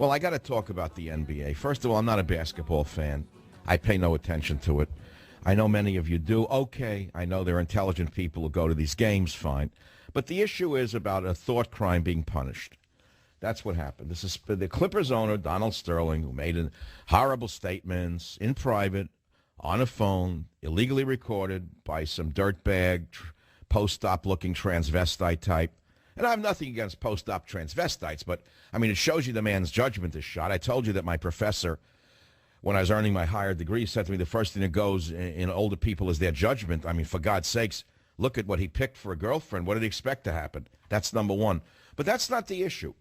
Well, I got to talk about the NBA. First of all, I'm not a basketball fan. I pay no attention to it. I know many of you do. Okay, I know there are intelligent people who go to these games, fine. But the issue is about a thought crime being punished. That's what happened. This is the Clippers owner, Donald Sterling, who made horrible statements in private, on a phone, illegally recorded by some dirtbag, post-op looking transvestite type. And I have nothing against post-op transvestites, but, I mean, it shows you the man's judgment is shot. I told you that my professor, when I was earning my higher degree, said to me the first thing that goes in older people is their judgment. I mean, for God's sakes, look at what he picked for a girlfriend. What did he expect to happen? That's number one. But that's not the issue.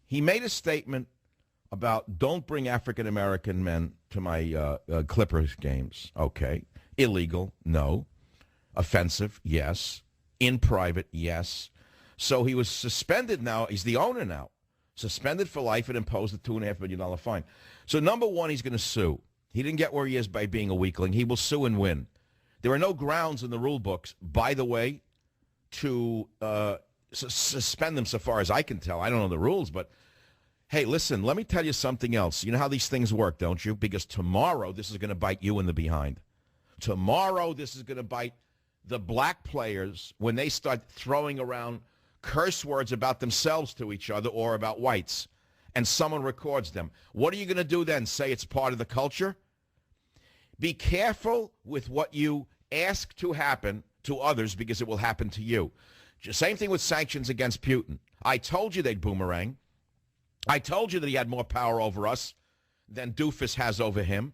He made a statement about don't bring African-American men to my Clippers games. Okay. Illegal? No. Offensive? Yes. In private? Yes. So he was suspended now. He's the owner now. Suspended for life and imposed a $2.5 million fine. So number one, he's going to sue. He didn't get where he is by being a weakling. He will sue and win. There are no grounds in the rule books, by the way, to suspend them so far as I can tell. I don't know the rules, but hey, listen, let me tell you something else. You know how these things work, don't you? Because tomorrow this is going to bite you in the behind. Tomorrow this is going to bite the black players when they start throwing around curse words about themselves to each other or about whites, and someone records them. What are you going to do then? Say it's part of the culture? Be careful with what you ask to happen to others because it will happen to you. Same thing with sanctions against Putin. I told you they'd boomerang. I told you that he had more power over us than Doofus has over him.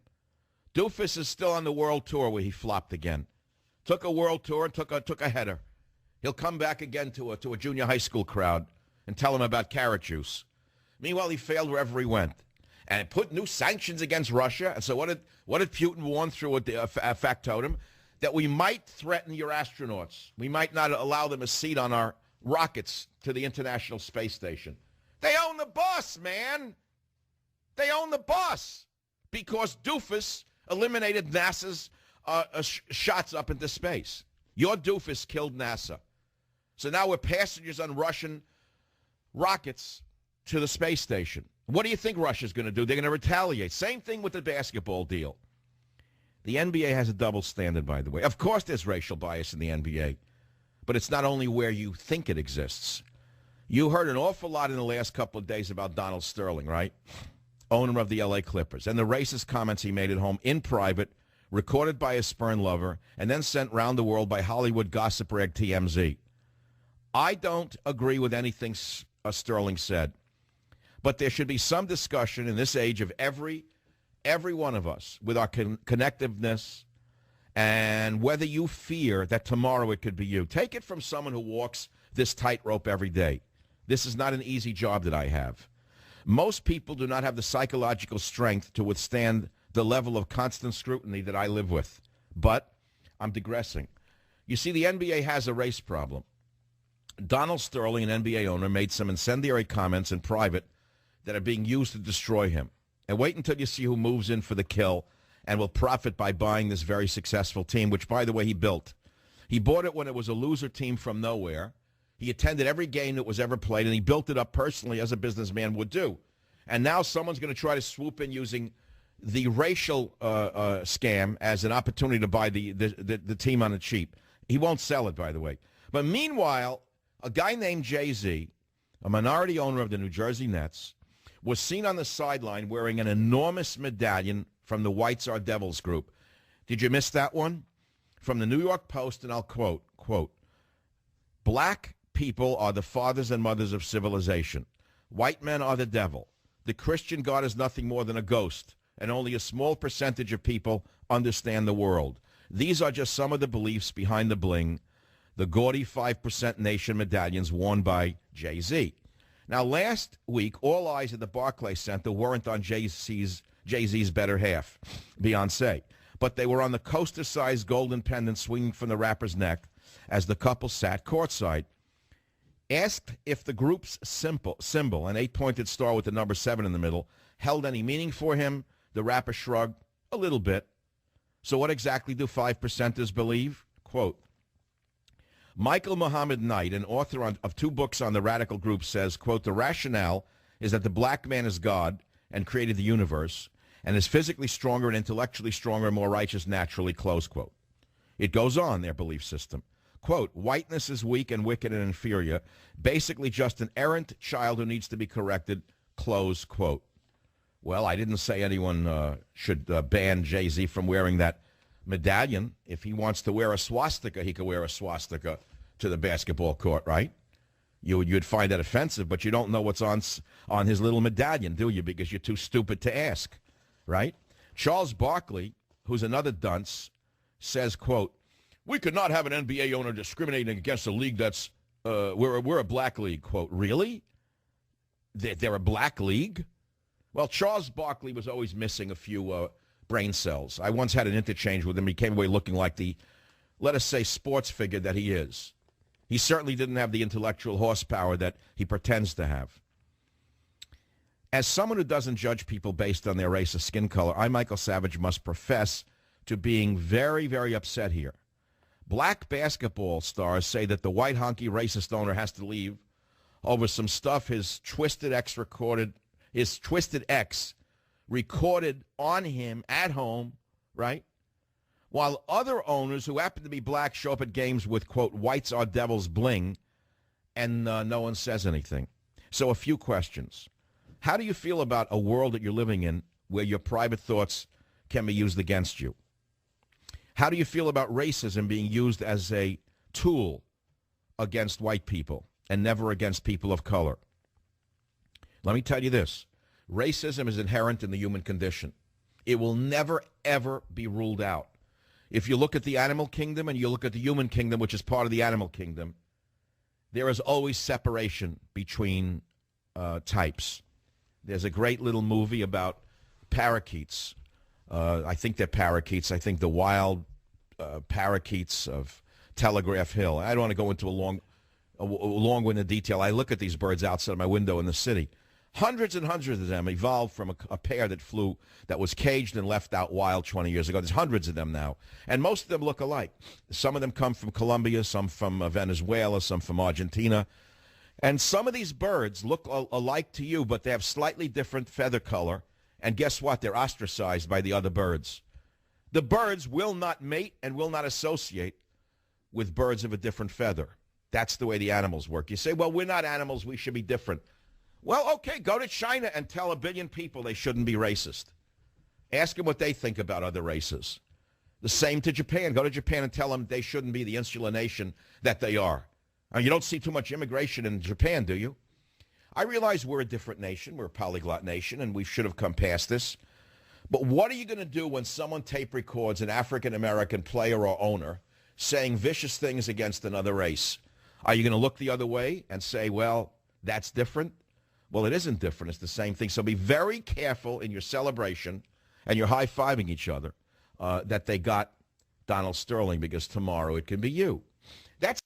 Doofus is still on the world tour where he flopped again. Took a world tour and took a header. He'll come back again to a junior high school crowd and tell them about carrot juice. Meanwhile, he failed wherever he went. And it put new sanctions against Russia. And so what did Putin warn through a factotum? That we might threaten your astronauts. We might not allow them a seat on our rockets to the International Space Station. They own the bus, man. They own the bus because Doofus eliminated NASA's shots up into space. Your Doofus killed NASA. So now we're passengers on Russian rockets to the space station. What do you think Russia's going to do? They're going to retaliate. Same thing with the basketball deal. The NBA has a double standard, by the way. Of course there's racial bias in the NBA, but it's not only where you think it exists. You heard an awful lot in the last couple of days about Donald Sterling, right? Owner of the L.A. Clippers, and the racist comments he made at home in private, recorded by a spurn lover, and then sent round the world by Hollywood gossip rag TMZ. I don't agree with anything Sterling said, but there should be some discussion in this age of every one of us with our connectiveness and whether you fear that tomorrow it could be you. Take it from someone who walks this tightrope every day. This is not an easy job that I have. Most people do not have the psychological strength to withstand the level of constant scrutiny that I live with. But I'm digressing. You see, the NBA has a race problem. Donald Sterling, an NBA owner, made some incendiary comments in private that are being used to destroy him. And wait until you see who moves in for the kill and will profit by buying this very successful team, which, by the way, he built. He bought it when it was a loser team from nowhere. He attended every game that was ever played, and he built it up personally as a businessman would do. And now someone's going to try to swoop in using the racial scam as an opportunity to buy the team on the cheap. He won't sell it, by the way. But meanwhile, a guy named Jay-Z, a minority owner of the New Jersey Nets, was seen on the sideline wearing an enormous medallion from the Whites Are Devils group. Did you miss that one? From the New York Post, and I'll quote, "Black people are the fathers and mothers of civilization. White men are the devil. The Christian God is nothing more than a ghost, and only a small percentage of people understand the world. These are just some of the beliefs behind the bling, the gaudy 5% nation medallions worn by Jay-Z." Now, last week, all eyes at the Barclays Center weren't on Jay-Z's better half, Beyonce, but they were on the coaster-sized golden pendant swinging from the rapper's neck as the couple sat courtside. Asked if the group's symbol, an 8-pointed star with the number 7 in the middle, held any meaning for him, the rapper shrugged, "A little bit." So what exactly do 5%ers believe? Quote, Michael Muhammad Knight, an author of 2 books on the radical group, says, quote, "The rationale is that the black man is God and created the universe and is physically stronger and intellectually stronger and more righteous naturally, close quote. It goes on, their belief system. Quote, whiteness is weak and wicked and inferior, basically just an errant child who needs to be corrected, close quote. Well, I didn't say anyone should ban Jay-Z from wearing that medallion. If he wants to wear a swastika, he could wear a swastika to the basketball court, right? You'd find that offensive, but you don't know what's on his little medallion, do you? Because you're too stupid to ask, right? Charles Barkley, who's another dunce, says, quote, we could not have an NBA owner discriminating against a league that's, we're a black league, quote. Really? They're a black league? Well, Charles Barkley was always missing a few brain cells. I once had an interchange with him. He came away looking like the, let us say, sports figure that he is. He certainly didn't have the intellectual horsepower that he pretends to have. As someone who doesn't judge people based on their race or skin color, I, Michael Savage, must profess to being very, very upset here. Black basketball stars say that the white honky racist owner has to leave over some stuff his twisted ex recorded on him at home, right? While other owners who happen to be black show up at games with, quote, whites are devils bling, and no one says anything. So a few questions. How do you feel about a world that you're living in where your private thoughts can be used against you? How do you feel about racism being used as a tool against white people and never against people of color? Let me tell you this. Racism is inherent in the human condition. It will never, ever be ruled out. If you look at the animal kingdom and you look at the human kingdom, which is part of the animal kingdom, there is always separation between types. There's a great little movie about parakeets. I think they're parakeets. I think the wild parakeets of Telegraph Hill. I don't want to go into a long-winded detail. I look at these birds outside my window in the city. Hundreds and hundreds of them evolved from a pair that was caged and left out wild 20 years ago. There's hundreds of them now, and most of them look alike. Some of them come from Colombia, some from Venezuela, some from Argentina. And some of these birds look alike to you, but they have slightly different feather color. And guess what? They're ostracized by the other birds. The birds will not mate and will not associate with birds of a different feather. That's the way the animals work. You say, well, we're not animals. We should be different. Well, okay, go to China and tell 1 billion people they shouldn't be racist. Ask them what they think about other races. The same to Japan. Go to Japan and tell them they shouldn't be the insular nation that they are. You don't see too much immigration in Japan, do you? I realize we're a different nation. We're a polyglot nation, and we should have come past this. But what are you going to do when someone tape records an African-American player or owner saying vicious things against another race? Are you going to look the other way and say, well, that's different? Well, it isn't different. It's the same thing. So be very careful in your celebration and you're high-fiving each other that they got Donald Sterling, because tomorrow it can be you. That's